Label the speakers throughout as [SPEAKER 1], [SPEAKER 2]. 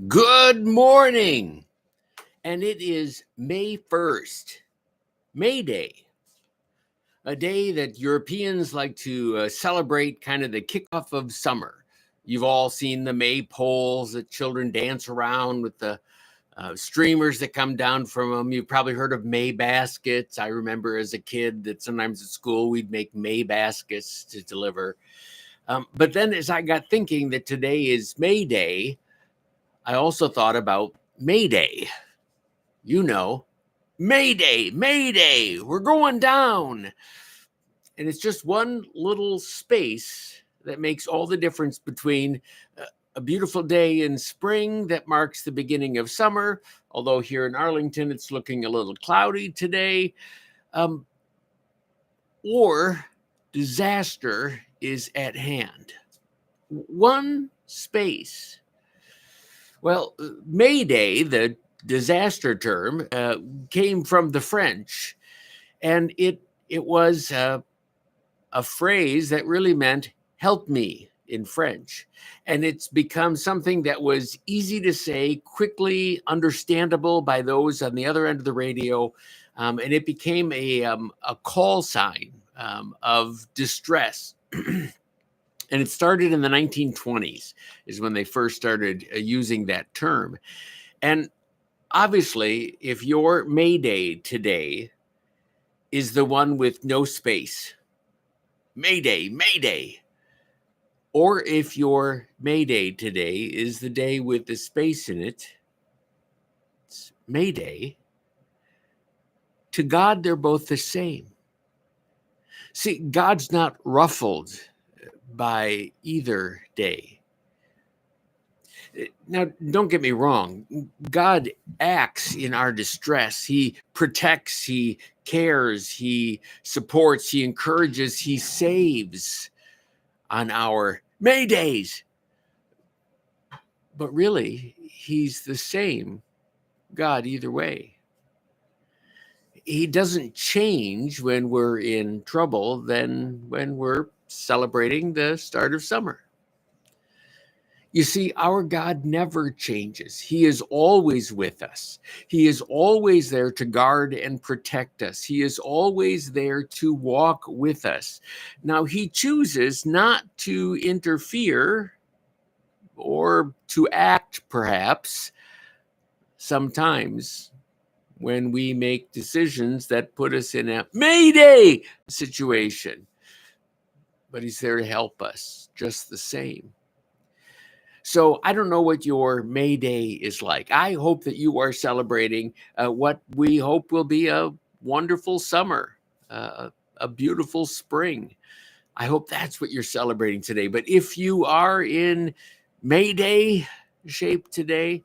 [SPEAKER 1] Good morning. And it is May 1st, May Day, a day that Europeans like to celebrate kind of the kickoff of summer. You've all seen the maypoles that children dance around with the streamers that come down from them. You've probably heard of May baskets. I remember as a kid that sometimes at school we'd make May baskets to deliver. But then as I got thinking that today is May Day, I also thought about Mayday. You know, Mayday, Mayday, we're going down. And it's just one little space that makes all the difference between a beautiful day in spring that marks the beginning of summer, although here in Arlington it's looking a little cloudy today, or disaster is at hand. One space. Well, Mayday, the disaster term, came from the French, and it was a phrase that really meant "help me" in French, and it's become something that was easy to say, quickly understandable by those on the other end of the radio, and it became a call sign of distress. And it started in the 1920s is when they first started using that term. And obviously, if your Mayday today is the one with no space, Mayday, Mayday, or if your Mayday today is the day with the space in it, it's Mayday, to God, they're both the same. See, God's not ruffled by either day. Now, don't get me wrong. God acts in our distress. He protects, he cares, he supports, he encourages, he saves on our Maydays. But really, he's the same God either way. He doesn't change when we're in trouble than when we're celebrating the start of summer. You see, our God never changes. He is always with us. He is always there to guard and protect us. He is always there to walk with us. Now, he chooses not to interfere or to act, perhaps, sometimes when we make decisions that put us in a Mayday situation. But he's there to help us just the same. So I don't know what your May Day is like. I hope that you are celebrating what we hope will be a wonderful summer, a beautiful spring. I hope that's what you're celebrating today. But if you are in May Day shape today,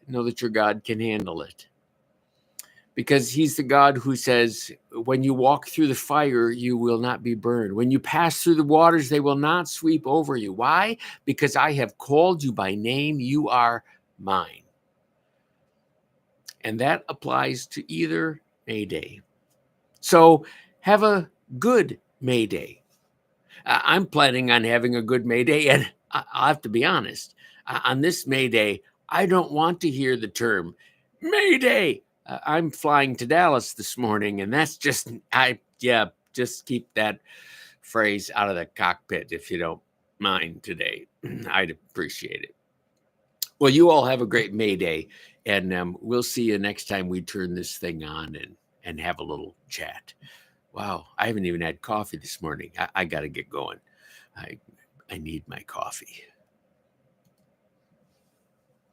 [SPEAKER 1] know that your God can handle it. Because he's the God who says, when you walk through the fire, you will not be burned. When you pass through the waters, they will not sweep over you. Why? Because I have called you by name. You are mine. And that applies to either May Day. So have a good May Day. I'm planning on having a good May Day. And I'll have to be honest, on this May Day, I don't want to hear the term May Day. I'm flying to Dallas this morning, and that's just keep that phrase out of the cockpit if you don't mind today. I'd appreciate it. Well, you all have a great May Day, and we'll see you next time we turn this thing on and have a little chat. Wow, I haven't even had coffee this morning. I got to get going. I need my coffee.